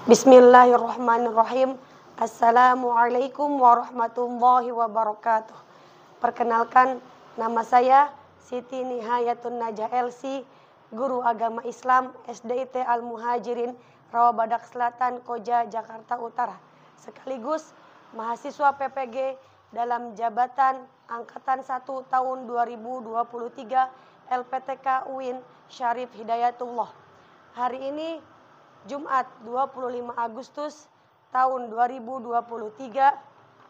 Bismillahirrahmanirrahim. Assalamualaikum warahmatullahi wabarakatuh. Perkenalkan, nama saya Siti Nihayatun Najah LC, Guru Agama Islam SDIT Al-Muhajirin, Rawabadak Selatan, Koja, Jakarta Utara. Sekaligus mahasiswa PPG dalam jabatan Angkatan 1 tahun 2023 LPTK UIN Syarif Hidayatullah. Hari ini Jumat 25 Agustus tahun 2023,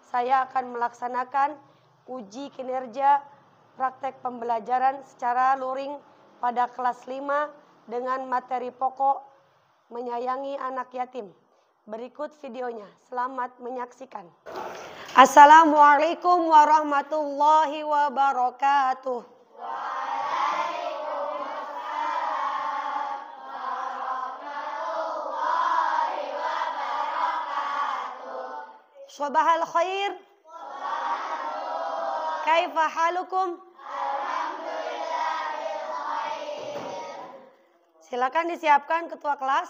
saya akan melaksanakan uji kinerja praktek pembelajaran secara luring pada kelas 5 dengan materi pokok menyayangi anak yatim. Berikut videonya, selamat menyaksikan. Assalamualaikum warahmatullahi wabarakatuh. Sabahal khair. Kaifa halukum? Alhamdulillahil khair. Silakan disiapkan ketua kelas.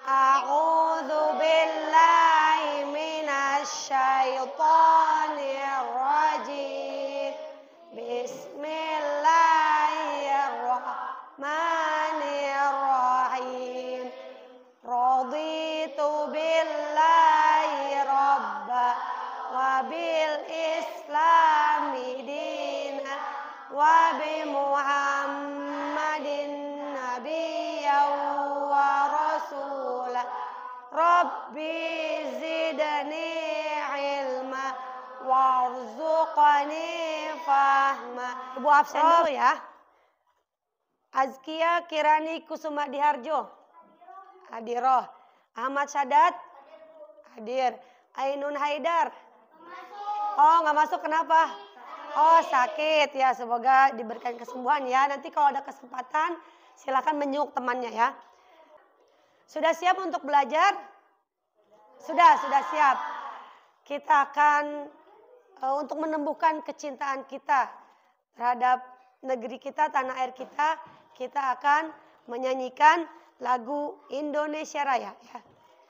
A'udzu billahi minasy syaithanir rajim. Bismillahirrahmanirrahim. Raditu billahi rabba wa bil islami dina wa bi Muhammadin nabiyyan wa rasulah. Rabbi zidni ilma warzuqni fahma. Ibu absen dulu ya. Azkia Kirani Kusuma Diharjo. Hadiroh. Ahmad Sadat. Hadir. Ainun Haidar. Oh, nggak masuk, kenapa? Oh, sakit ya. Semoga diberikan kesembuhan ya. Nanti kalau ada kesempatan silakan menjenguk temannya ya. Sudah siap untuk belajar? Sudah siap. Kita akan untuk menumbuhkan kecintaan kita terhadap negeri kita, tanah air kita, kita akan menyanyikan lagu Indonesia Raya ya.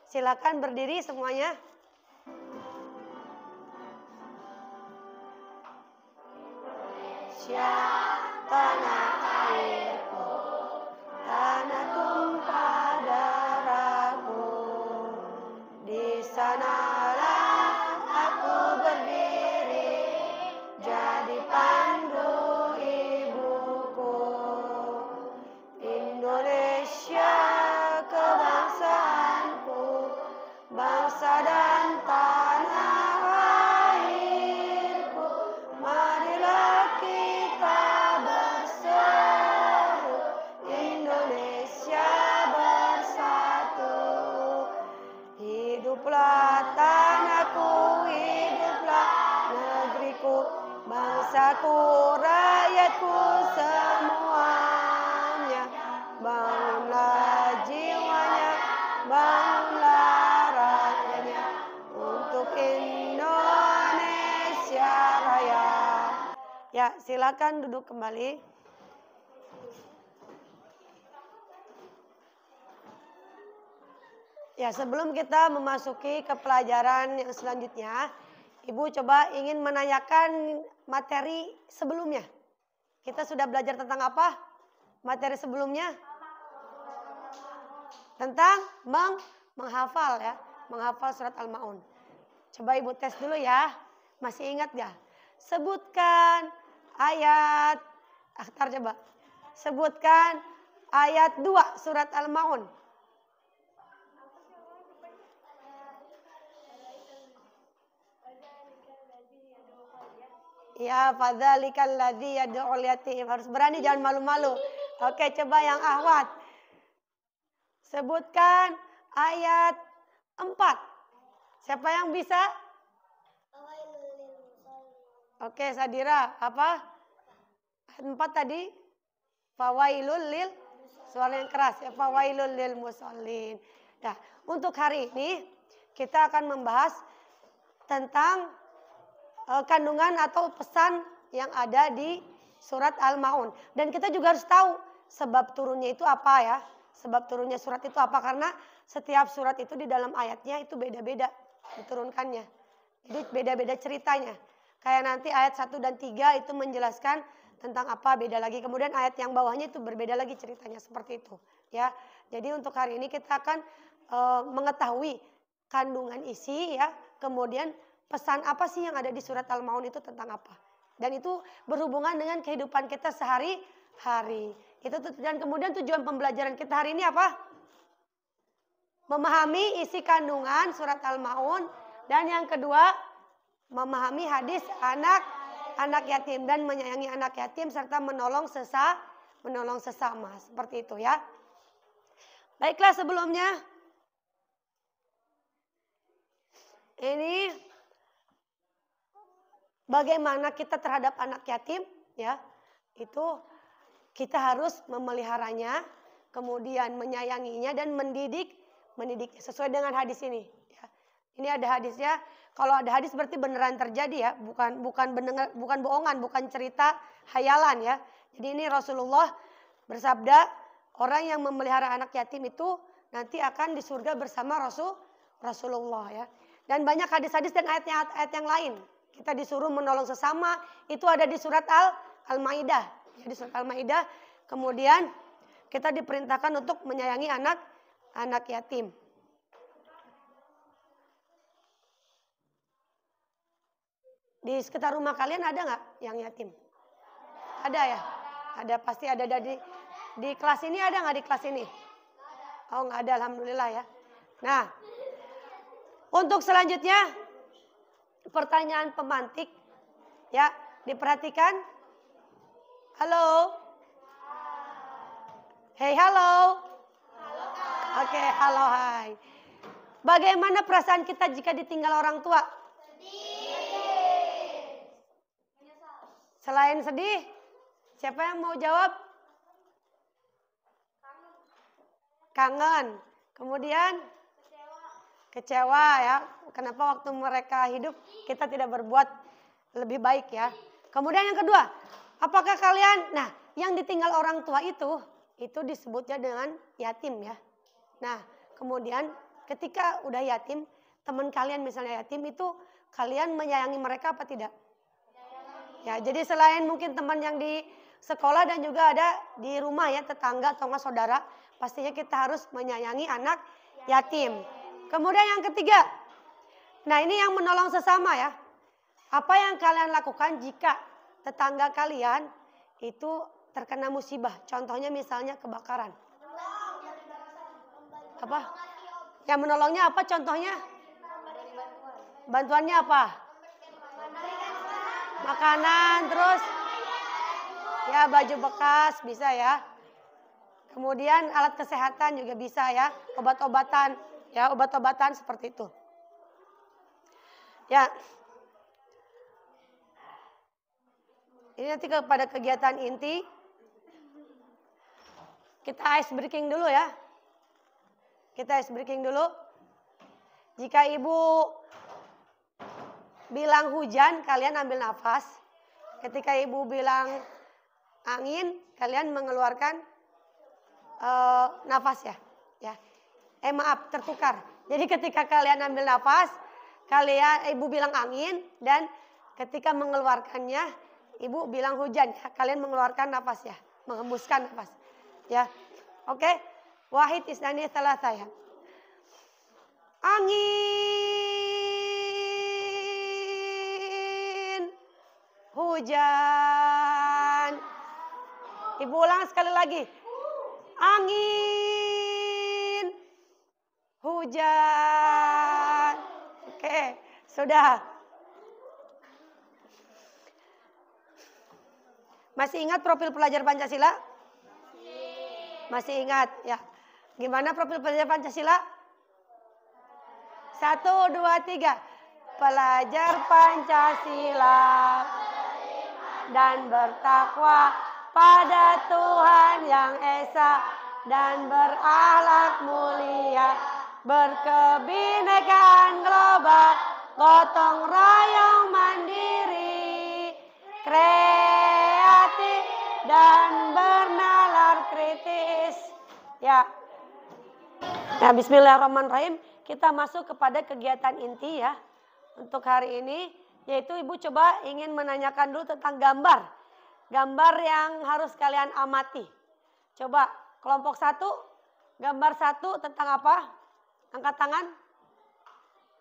Silakan berdiri semuanya. Indonesia tanah airku, tanah tumpah darahku, di sanalah aku berdiri, jadi pandu ibuku. Indonesia kebangsaanku, bangsa dan tanah airku. bangsaku, rakyatku semuanya. Bangunlah jiwanya, bangunlah rakyatnya untuk Indonesia Raya. Ya, silakan duduk kembali. Ya, sebelum kita memasuki ke pelajaran yang selanjutnya, Ibu coba ingin menanyakan materi sebelumnya. Kita sudah belajar tentang apa? Materi sebelumnya? Tentang menghafal ya, menghafal surat Al-Maun. Coba Ibu tes dulu ya. Masih ingat gak? Sebutkan ayat, Akhtar coba. Sebutkan ayat 2 surat Al-Maun. Ya, fadzalikal ladzi yad'ul yatim. Harus berani, jangan malu-malu. Oke, coba yang Ahwat. Sebutkan ayat 4. Siapa yang bisa? Oke, Sadira, apa? Ayat 4 tadi? Fawailul lil, suara yang keras ya, fawailul lil musallin. Nah, untuk hari ini kita akan membahas tentang kandungan atau pesan yang ada di surat Al-Maun. Dan kita juga harus tahu sebab turunnya itu apa ya. Sebab turunnya surat itu apa, karena setiap surat itu di dalam ayatnya itu beda-beda diturunkannya. Jadi beda-beda ceritanya. Kayak nanti ayat 1 dan 3 itu menjelaskan tentang apa, beda lagi. Kemudian ayat yang bawahnya itu berbeda lagi ceritanya, seperti itu ya. Jadi untuk hari ini kita akan mengetahui kandungan isi ya, kemudian pesan apa sih yang ada di surat Al-Maun itu tentang apa. Dan itu berhubungan dengan kehidupan kita sehari-hari. Dan kemudian tujuan pembelajaran kita hari ini apa? Memahami isi kandungan surat Al-Maun. Dan yang kedua, memahami hadis anak yatim dan menyayangi anak yatim serta menolong sesama. Seperti itu ya. Baiklah, sebelumnya ini bagaimana kita terhadap anak yatim ya, itu kita harus memeliharanya, kemudian menyayanginya dan mendidik sesuai dengan hadis ini ya. Ini ada hadisnya. Kalau ada hadis berarti beneran terjadi ya, bukan bohongan, bukan cerita hayalan ya. Jadi ini Rasulullah bersabda, orang yang memelihara anak yatim itu nanti akan di surga bersama Rasulullah ya. Dan banyak hadis-hadis dan ayat yang lain. Kita disuruh menolong sesama, itu ada di surat Al-Maidah. Di surat Al-Maidah, kemudian kita diperintahkan untuk menyayangi anak yatim. Di sekitar rumah kalian ada nggak yang yatim? Ada ya? Ada, pasti ada. Di kelas ini ada nggak, di kelas ini? Oh, nggak ada, alhamdulillah ya. Nah, untuk selanjutnya pertanyaan pemantik ya, diperhatikan. Halo. Hey, halo. Oke, halo, hai. Bagaimana perasaan kita jika ditinggal orang tua? Selain sedih, siapa yang mau jawab? Kangen. Kemudian kecewa ya. Kenapa waktu mereka hidup kita tidak berbuat lebih baik ya. Kemudian yang kedua, apakah kalian, nah yang ditinggal orang tua itu disebutnya dengan yatim ya. Nah kemudian ketika udah yatim, teman kalian misalnya yatim, itu kalian menyayangi mereka apa tidak? Ya, jadi selain mungkin teman yang di sekolah dan juga ada di rumah ya, tetangga atau enggak saudara, pastinya kita harus menyayangi anak yatim. Kemudian yang ketiga, nah ini yang menolong sesama ya. Apa yang kalian lakukan jika tetangga kalian itu terkena musibah? Contohnya misalnya kebakaran. Apa? Yang menolongnya apa contohnya? Bantuannya apa? Makanan, terus ya baju bekas bisa ya. Kemudian alat kesehatan juga bisa ya, obat-obatan ya, obat-obatan seperti itu. Ya. Ini nanti kepada kegiatan inti. Kita ice breaking dulu ya. Kita ice breaking dulu. Jika ibu bilang hujan, kalian ambil nafas. Ketika ibu bilang angin, kalian mengeluarkan nafas ya. Maaf, tertukar. Jadi ketika kalian ambil nafas, ibu bilang angin, dan ketika mengeluarkannya, ibu bilang hujan ya. Kalian mengeluarkan nafas ya, menghembuskan nafas. Ya. Oke. Wahid isnani thalatha ya. Angin, hujan. Ibu ulang sekali lagi. Angin, hujan. Oke, sudah. Masih ingat profil pelajar Pancasila? Masih ingat ya. Gimana profil pelajar Pancasila? 1, 2, 3. Pelajar Pancasila dan bertakwa pada Tuhan yang Esa dan berakhlak mulia, berkebinekaan global, gotong royong mandiri, kreatif dan bernalar kritis. Ya. Nah, bismillahirrahmanirrahim. Kita masuk kepada kegiatan inti ya. Untuk hari ini, yaitu ibu coba ingin menanyakan dulu tentang gambar. Gambar yang harus kalian amati. Coba kelompok 1, gambar 1 tentang apa? Angkat tangan.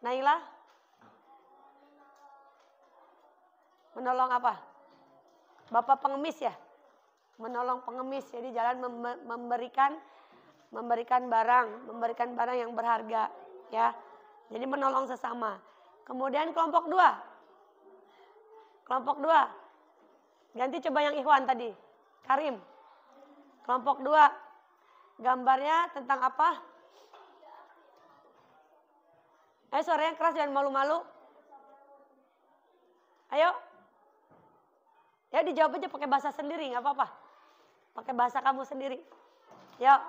Naila. Menolong apa? Bapak pengemis ya? Menolong pengemis, jadi jalan memberikan barang yang berharga ya. Jadi menolong sesama. Kemudian kelompok 2. Kelompok 2. Ganti coba yang Ikhwan tadi. Karim. Kelompok 2. Gambarnya tentang apa? Suaranya keras, jangan malu-malu. Ayo. Ya dijawab aja pakai bahasa sendiri, nggak apa-apa. Pakai bahasa kamu sendiri. Yuk.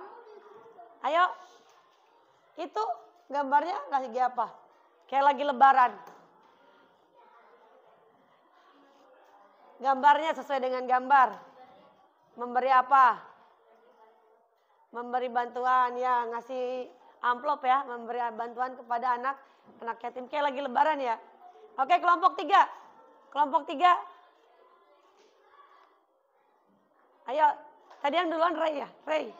Ayo. Itu gambarnya lagi apa? Kayak lagi lebaran. Gambarnya sesuai dengan gambar. Memberi apa? Memberi bantuan ya, ngasih amplop ya, memberi bantuan kepada anak yatim. Kayak lagi lebaran ya. Oke, kelompok 3. Kelompok 3. Ayo, tadi yang duluan Ray ya, Ray.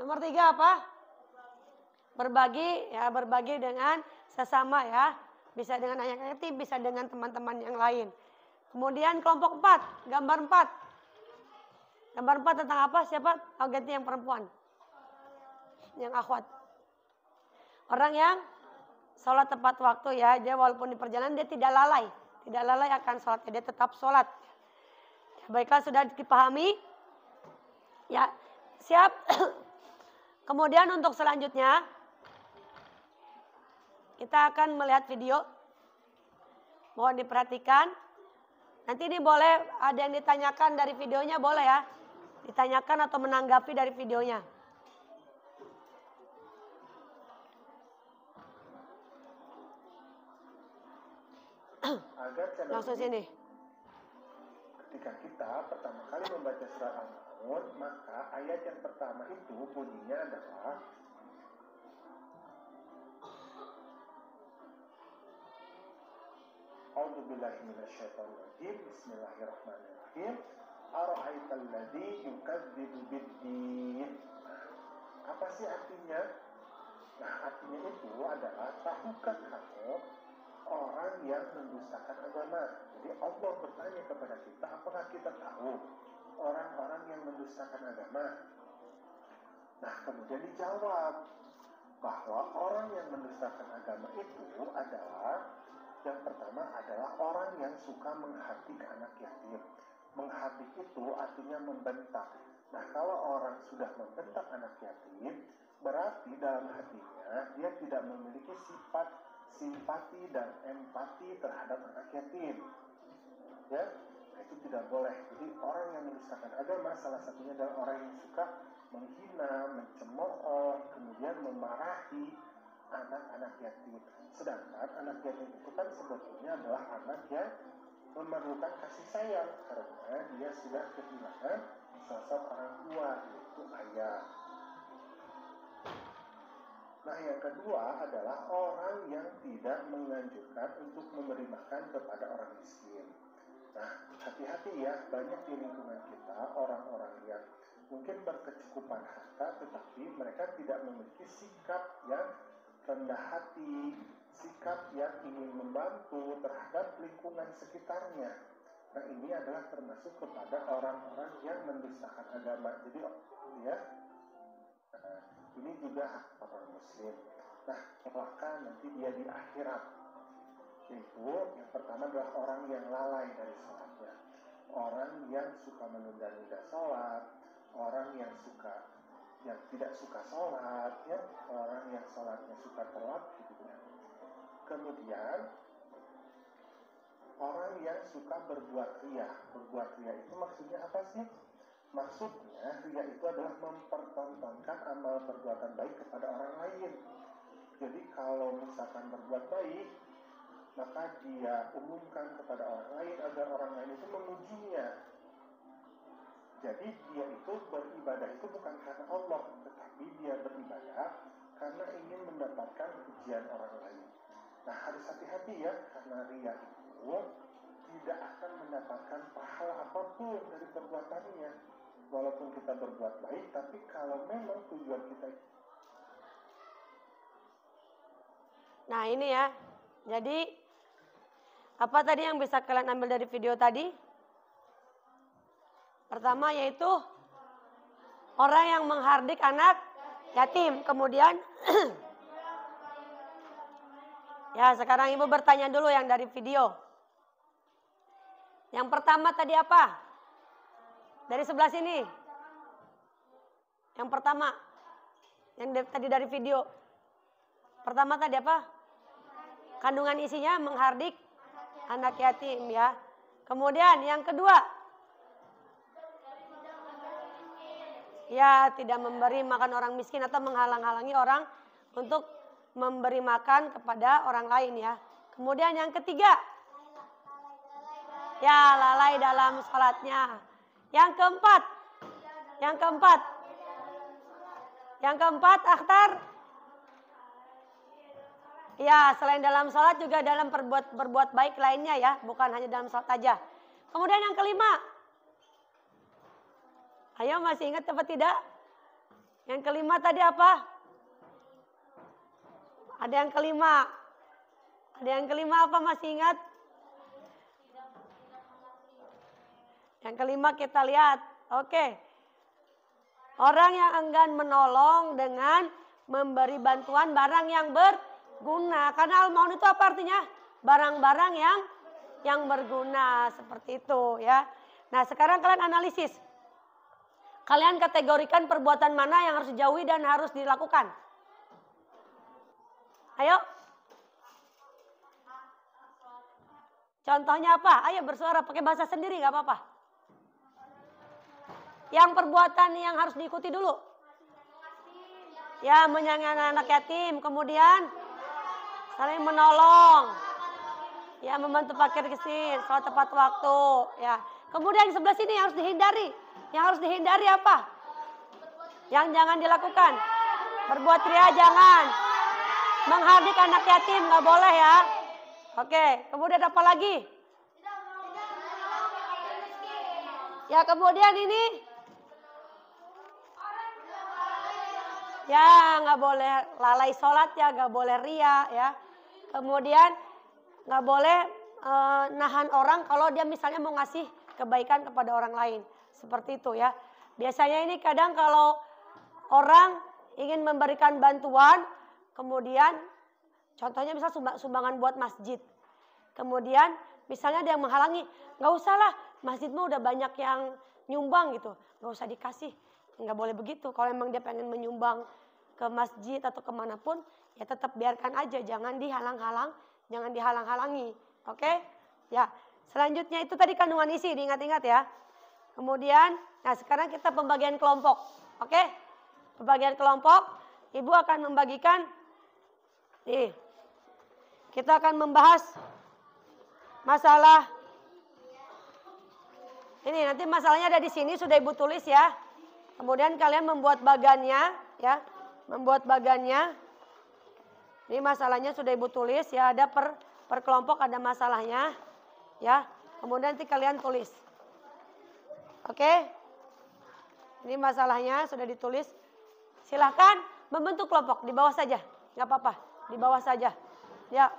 Nomor 3 apa? Berbagi ya, berbagi dengan sesama ya. Bisa dengan anak yatim, bisa dengan teman-teman yang lain. Kemudian kelompok 4, gambar 4. Gambar 4 tentang apa? Siapa? Oh, ganti yang perempuan. Yang akhwat. Orang yang sholat tepat waktu ya. Dia walaupun di perjalanan dia tidak lalai. Tidak lalai akan sholatnya. Dia tetap sholat. Ya, baiklah, sudah dipahami. Ya, siap. Kemudian untuk selanjutnya. Kita akan melihat video. Mohon diperhatikan. Nanti ini boleh ada yang ditanyakan dari videonya, boleh ya. Ditanyakan atau menanggapi dari videonya. Langsung sini. Ketika kita pertama kali membaca surat Al-Maun, maka ayat yang pertama itu bunyinya adalah A'udzubillahi minasyaitonir rajim. Bismillahirrahmanirrahim. Ara'aital ladzi yukadzibu biddin. Apa sih artinya? Nah, artinya itu adalah tahukah kamu orang yang mendustakan agama. Jadi Allah bertanya kepada kita, apakah kita tahu orang-orang yang mendustakan agama? Nah, kemudian dijawab bahwa orang yang mendustakan agama itu adalah, yang pertama adalah orang yang suka menghardik anak yatim. Menghardik itu artinya membentak. Nah, kalau orang sudah membentak anak yatim, berarti dalam hatinya dia tidak memiliki sifat simpati dan empati terhadap anak yatim. Ya, itu tidak boleh. Jadi orang yang mendustakan agama salah satunya adalah orang yang suka menghina, mencemooh, kemudian memarahi anak-anak yatim. Sedangkan anak yatim itu kan sebetulnya adalah anak yang memerlukan kasih sayang karena dia sudah kehilangan sosok orang tua, yaitu ayah. Nah, yang kedua adalah orang yang tidak menganjurkan untuk memberi makan kepada orang miskin. Nah, hati-hati ya, banyak di lingkungan kita orang-orang yang mungkin berkecukupan harta, tetapi mereka tidak memiliki sikap yang rendah hati, sikap yang ingin membantu terhadap lingkungan sekitarnya. Nah, ini adalah termasuk kepada orang-orang yang mendustakan agama. Jadi, ya, ini juga hak orang muslim. Nah, celaka nanti dia di akhirat. Yaitu yang pertama adalah orang yang lalai dari sholatnya, orang yang suka menunda-nunda sholat, orang yang tidak suka sholat, ya, orang yang sholatnya suka telat, gitu ya. Kemudian orang yang suka berbuat riya. Berbuat riya itu maksudnya apa sih? Maksudnya riya itu adalah mempertontonkan amal perbuatan baik kepada orang lain. Jadi kalau misalkan berbuat baik, maka dia umumkan kepada orang lain agar orang lain itu memujinya. Jadi dia itu beribadah itu bukan karena Allah, tetapi dia beribadah karena ingin mendapatkan pujian orang lain. Nah, harus hati-hati ya, karena riya itu tidak akan mendapatkan pahala apapun dari perbuatannya. Walaupun kita berbuat baik, tapi kalau memang tujuan kita. Nah, ini ya. Jadi apa tadi yang bisa kalian ambil dari video tadi? Pertama yaitu orang yang menghardik anak yatim. Kemudian ya, sekarang ibu bertanya dulu yang dari video. Yang pertama tadi apa? Dari sebelah sini. Yang pertama. Yang tadi dari video. Pertama tadi apa? Kandungan isinya menghardik anak yatim ya. Kemudian yang kedua. Ya, tidak memberi makan orang miskin atau menghalang-halangi orang untuk memberi makan kepada orang lain ya. Kemudian yang ketiga. Ya, lalai dalam sholatnya. Yang keempat. Yang keempat, Akhtar. Ya, selain dalam sholat juga dalam berbuat baik lainnya ya. Bukan hanya dalam sholat aja. Kemudian yang kelima. Ayo, masih ingat apa tidak? Yang kelima tadi apa? Ada yang kelima. Ada yang kelima apa, masih ingat? Yang kelima kita lihat. Oke. Orang yang enggan menolong dengan memberi bantuan barang yang berguna. Karena al-maun itu apa artinya? Barang-barang yang berguna. Seperti itu ya. Nah, sekarang kalian analisis. Kalian kategorikan perbuatan mana yang harus dijauhi dan harus dilakukan. Ayo. Contohnya apa? Ayo bersuara pakai bahasa sendiri, gak apa-apa. Yang perbuatan yang harus diikuti dulu. Ya, menyayangi anak yatim. Kemudian saling menolong. Ya, membantu fakir miskin, sholat tepat waktu. Ya. Kemudian di sebelah sini yang harus dihindari. Yang harus dihindari apa? Yang jangan dilakukan. Berbuat riya jangan. Menghardik anak yatim nggak boleh ya. Oke, kemudian apa lagi? Ya, kemudian ini. Ya, nggak boleh lalai sholat ya, nggak boleh riya ya. Kemudian nggak boleh nahan orang kalau dia misalnya mau ngasih kebaikan kepada orang lain. Seperti itu ya. Biasanya ini kadang kalau orang ingin memberikan bantuan, kemudian contohnya misal sumbangan buat masjid. Kemudian misalnya ada yang menghalangi, nggak usah lah, masjidmu udah banyak yang nyumbang gitu, nggak usah dikasih. Nggak boleh begitu. Kalau memang dia pengen menyumbang ke masjid atau kemanapun, ya tetap biarkan aja, jangan dihalang-halangi. Oke? Ya, selanjutnya itu tadi kandungan isi, diingat-ingat ya. Kemudian, nah sekarang kita pembagian kelompok. Oke? Pembagian kelompok, Ibu akan membagikan, kita akan membahas masalah ini, nanti masalahnya ada di sini, sudah Ibu tulis ya. Kemudian kalian membuat bagannya ya. Membuat bagannya. Ini masalahnya sudah Ibu tulis ya, ada per kelompok ada masalahnya ya. Kemudian nanti kalian tulis. Oke? Ini masalahnya sudah ditulis. Silahkan membentuk kelompok di bawah saja, nggak apa-apa, di bawah saja. Ya.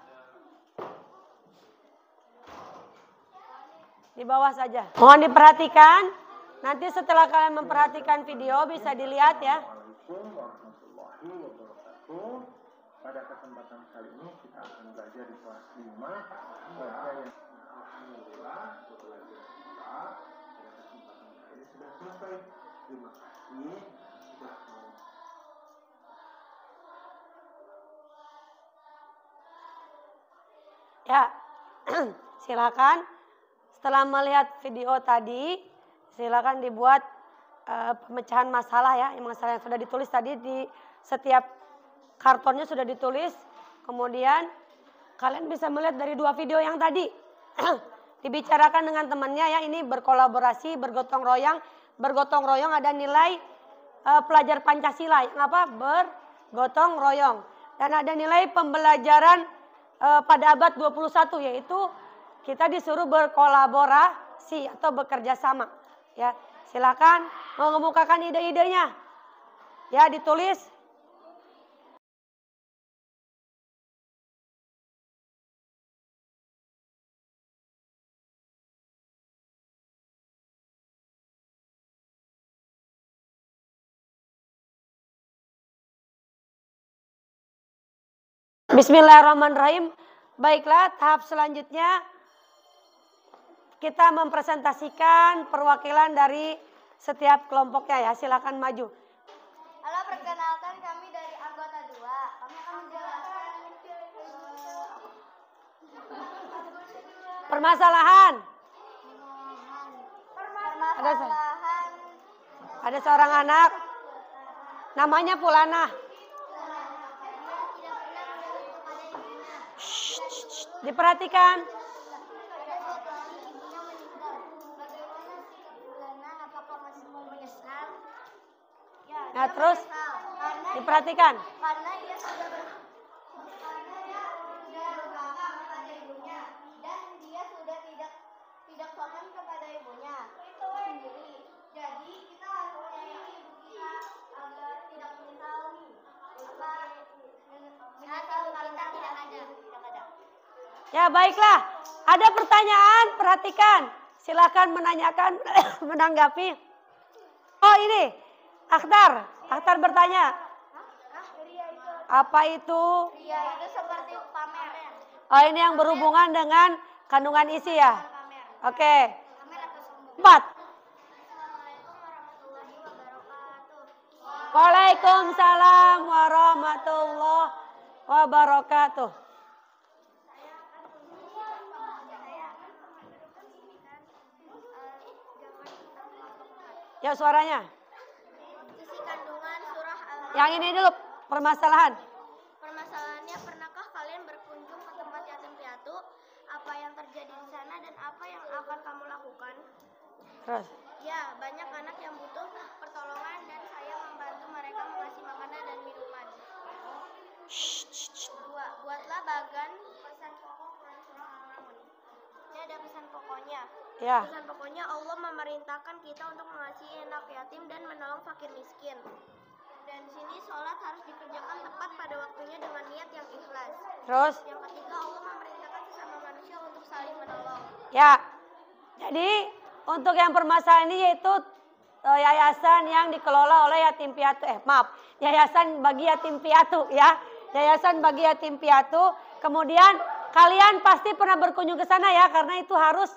Di bawah saja. Mohon diperhatikan. Nanti setelah kalian memperhatikan video bisa dilihat ya. Assalamualaikum warahmatullahi wabarakatuh. Pada kesempatan kali ini kita akan belajar di kelas 5. Alhamdulillah, belajar kita pada kesempatan kali ini sudah selesai. Terima kasih sudah mau. Ya, silakan. Setelah melihat video tadi, silakan dibuat pemecahan masalah ya. Masalah yang sudah ditulis tadi di setiap kartonnya sudah ditulis. Kemudian kalian bisa melihat dari 2 video yang tadi. Dibicarakan dengan temannya ya, ini berkolaborasi, bergotong royong. Bergotong royong ada nilai pelajar Pancasila yang apa? Bergotong royong. Dan ada nilai pembelajaran pada abad 21 yaitu kita disuruh berkolaborasi atau bekerja sama. Ya, silakan mengemukakan ide-idenya. Ya, ditulis. Bismillahirrahmanirrahim. Baiklah, tahap selanjutnya kita mempresentasikan perwakilan dari setiap kelompoknya ya. Silakan maju. Halo, perkenalkan kami dari anggota 2. Kami akan menjelaskan Permasalahan. permasalahan Ada seorang anak namanya Fulana. Diperhatikan. Nah, terus diperhatikan. Karena dia sudah berbangga kepada ibunya dan dia sudah tidak sopan kepada ibunya itu sendiri. Jadi kita harus menyayangi ibu kita agar tidak menyesali. Menyesal karena tidak ada. Ya, baiklah. Ada pertanyaan, perhatikan. Silakan menanyakan, menanggapi. Oh, ini. Akhtar bertanya. Apa itu? Ria itu seperti pamer. Oh, ini yang berhubungan dengan kandungan isi ya. Oke. Pamer atau sombong. 4. Assalamualaikum warahmatullahi wabarakatuh. Waalaikumsalam warahmatullahi wabarakatuh. Ya, suaranya. Isi kandungan surah Al-Hajj. Yang ini dulu permasalahan. Permasalahannya, pernahkah kalian berkunjung ke tempat yatim piatu? Apa yang terjadi di sana dan apa yang akan kamu lakukan? Terus. Ya, banyak anak yang butuh pertolongan dan saya membantu mereka mengasih makanan dan minuman. 2. Buatlah bagan pesan pokok dari surah Al-An'am. Ini ada pesan pokoknya. Ya. Pesan pokoknya, Allah memerintahkan kita untuk mengasihi anak yatim dan menolong fakir miskin. Dan di sini sholat harus dikerjakan tepat pada waktunya dengan niat yang ikhlas. Terus. Yang ketiga, Allah memerintahkan sesama manusia untuk saling menolong. Ya. Jadi untuk yang permasalahan ini yaitu yayasan yang dikelola oleh yatim piatu. Yayasan bagi yatim piatu ya. Yayasan bagi yatim piatu. Kemudian kalian pasti pernah berkunjung ke sana ya, karena itu harus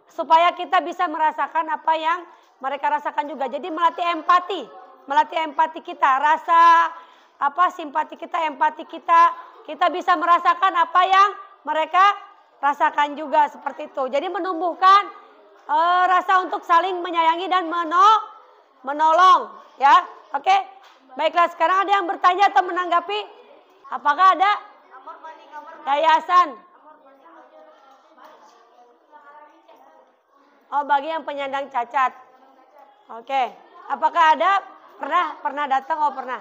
supaya kita bisa merasakan apa yang mereka rasakan juga. Jadi melatih empati kita, rasa apa simpati kita, empati kita, kita bisa merasakan apa yang mereka rasakan juga seperti itu. Jadi menumbuhkan rasa untuk saling menyayangi dan menolong, ya. Oke. Baiklah, sekarang ada yang bertanya atau menanggapi? Apakah ada yayasan? Oh, bagi yang penyandang cacat. Oke. Apakah ada pernah datang? Oh, pernah.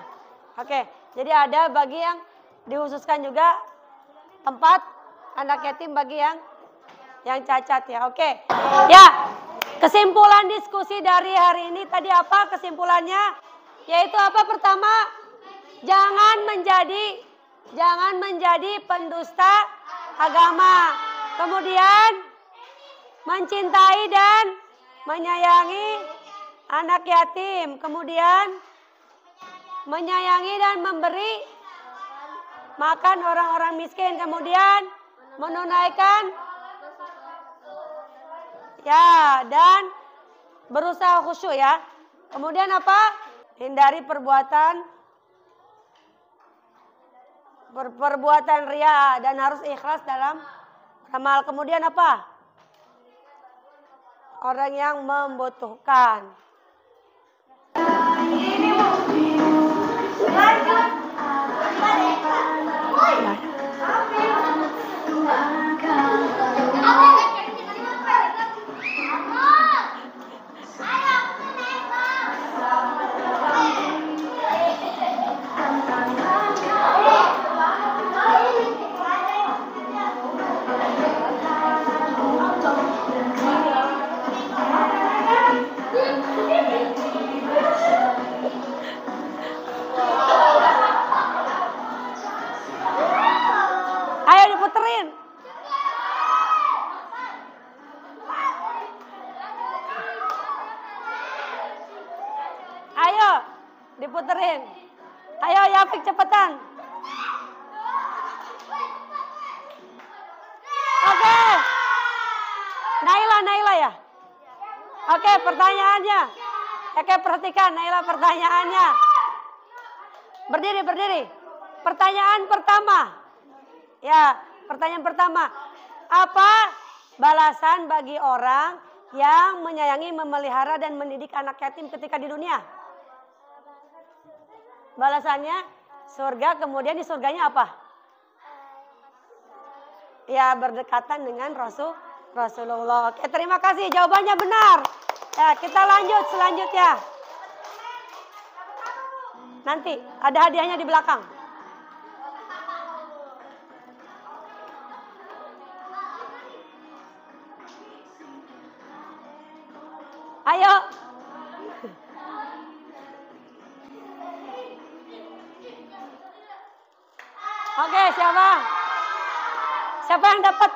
Oke. Jadi ada bagi yang dikhususkan juga tempat anak yatim bagi yang cacat ya. Oke. Ya. Kesimpulan diskusi dari hari ini tadi apa kesimpulannya? Yaitu apa? Pertama, jangan menjadi pendusta agama. Kemudian mencintai dan menyayangi anak yatim. Kemudian menyayangi dan memberi makan orang-orang miskin. Kemudian menunaikan ya dan berusaha khusyuk ya. Kemudian apa? Hindari perbuatan ria dan harus ikhlas dalam amal. Kemudian apa? Orang yang membutuhkan. Ayo diputerin. Ayo diputerin. Ayo Yapik cepetan. Oke. Naila ya. Oke, pertanyaannya. Oke, perhatikan Naila pertanyaannya. Berdiri. Pertanyaan pertama. Ya, pertanyaan pertama. Apa balasan bagi orang yang menyayangi, memelihara dan mendidik anak yatim ketika di dunia? Balasannya surga, kemudian di surganya apa? Ya, berdekatan dengan Rasulullah. Oke, terima kasih. Jawabannya benar. Ya, kita lanjut selanjutnya. Nanti ada hadiahnya di belakang. Ayo. Oke, siapa? Siapa yang dapat?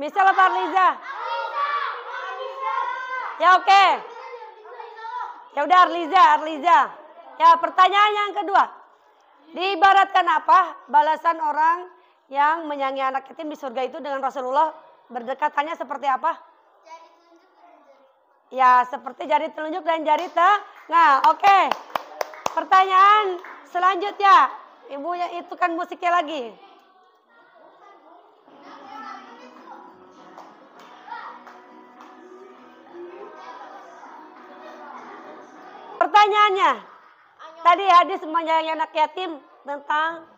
Misal apa Arliza? Ya, oke. Ya udah Arliza. Ya, pertanyaan yang kedua. Diibaratkan apa balasan orang yang menyayangi anak yatim di surga itu dengan Rasulullah? Berdekatannya seperti apa? Ya, seperti jari telunjuk dan jari tengah. Oke. Pertanyaan selanjutnya. Ibu yang itu kan musiknya lagi. Pertanyaannya. Tadi hadis menyayangi anak yatim tentang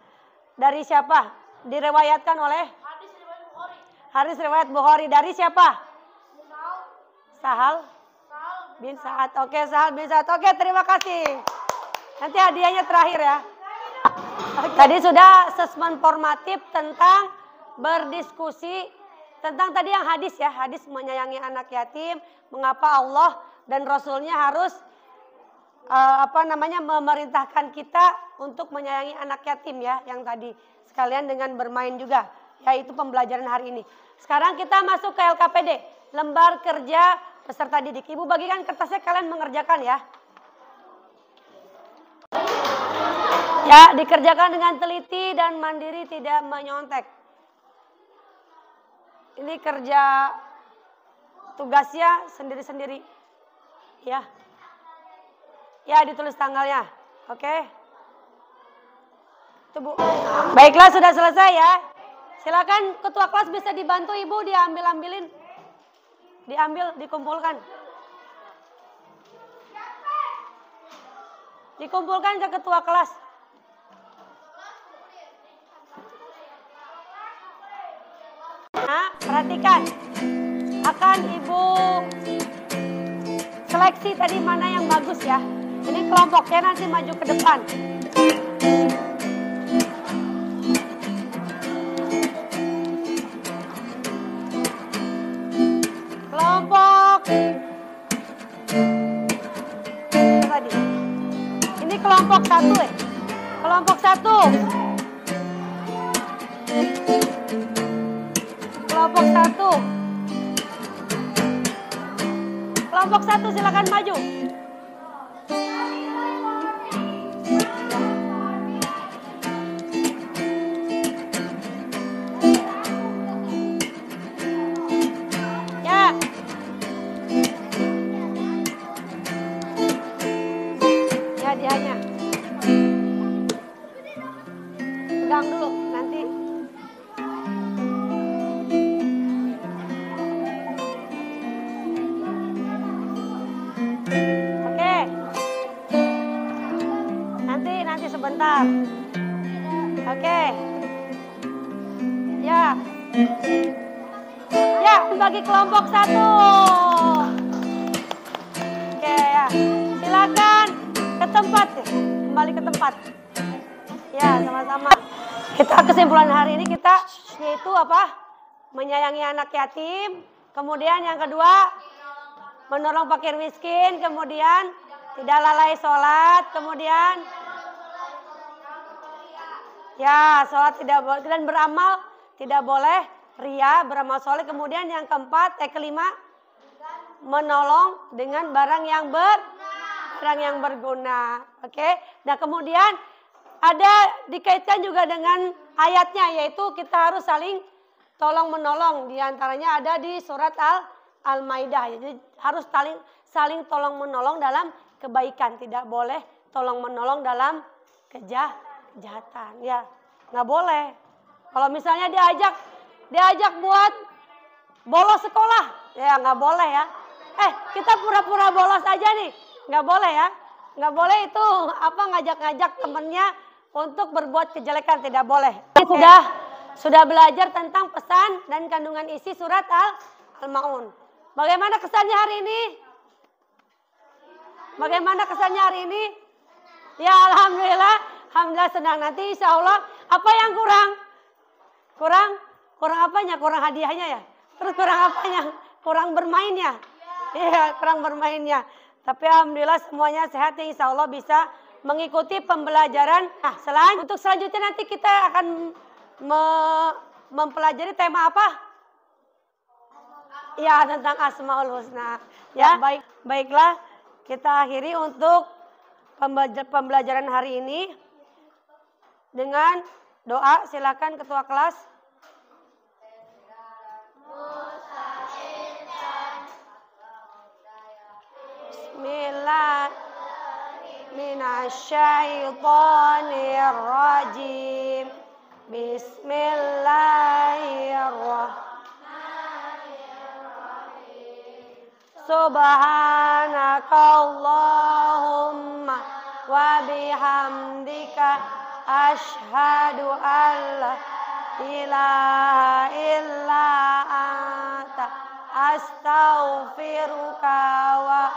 dari siapa? Direwayatkan oleh? Hadis riwayat Bukhari. Dari siapa? Sahal bin Sa'ad. Oke, Sahal bin Sa'ad. Oke, terima kasih. Nanti hadiahnya terakhir ya. Tadi sudah asesmen formatif tentang berdiskusi tentang tadi yang hadis ya. Hadis menyayangi anak yatim. Mengapa Allah dan Rasulnya harus memerintahkan kita untuk menyayangi anak yatim ya. Yang tadi sekalian dengan bermain juga. Yaitu pembelajaran hari ini. Sekarang kita masuk ke LKPD. Lembar kerja peserta didik. Ibu bagikan kertasnya, kalian mengerjakan ya. Ya, dikerjakan dengan teliti dan mandiri, tidak menyontek. Ini kerja tugasnya sendiri-sendiri. Ya. Ya, ditulis tanggalnya. Oke. Itu Bu. Baiklah, sudah selesai ya. Silakan ketua kelas bisa dibantu Ibu diambil-ambilin. Diambil, dikumpulkan. Dikumpulkan ke ketua kelas. Nah, perhatikan. Akan Ibu seleksi tadi mana yang bagus ya. Ini kelompoknya nanti maju ke depan. Kelompok tadi. Ini kelompok 1 ya. Kelompok 1. Kelompok 1. Kelompok 1 silakan maju. Ya. Ya, hadiahnya. Pegang dulu nanti. Nanti sebentar. Oke. Ya. Ya, bagi kelompok 1. Oke ya. Silakan ke tempat ya. Kembali ke tempat. Ya, sama-sama. Kita kesimpulan hari ini kita yaitu apa? Menyayangi anak yatim. Kemudian yang kedua, menolong fakir miskin. Kemudian tidak lalai sholat. Kemudian ya, sholat tidak boleh dan beramal tidak boleh ria, beramal soleh. Kemudian yang keempat, kelima, menolong dengan barang yang berguna. Oke. Nah, kemudian ada dikaitkan juga dengan ayatnya, yaitu kita harus saling tolong menolong. Di antaranya ada di surat Al-Maidah. Jadi harus saling tolong menolong dalam kebaikan, tidak boleh tolong menolong dalam kejahatan, ya nggak boleh. Kalau misalnya diajak buat bolos sekolah, ya nggak boleh ya. Kita pura-pura bolos aja nih, nggak boleh ya. Nggak boleh itu apa ngajak-ngajak temennya untuk berbuat kejelekan, tidak boleh. Sudah belajar tentang pesan dan kandungan isi surat Al-Maun. Bagaimana kesannya hari ini? Bagaimana kesannya hari ini? Ya, alhamdulillah senang. Nanti insya Allah apa yang kurang? Kurang apanya? Kurang hadiahnya ya? Terus kurang apanya? Kurang bermainnya? Iya, kurang bermainnya. Tapi alhamdulillah semuanya sehat ya, insya Allah bisa mengikuti pembelajaran. Nah, untuk selanjutnya nanti kita akan mempelajari tema apa? Ya, tentang Asmaul Husna. Ya, baiklah kita akhiri untuk pembelajaran hari ini dengan doa. Silakan ketua kelas. Bismillah. Minasyaitonirrajim. Bismillahirrahmanirrahim. Subhanakallahumma wa bihamdika asyhadu an la ilaha illa anta astaghfiruka wa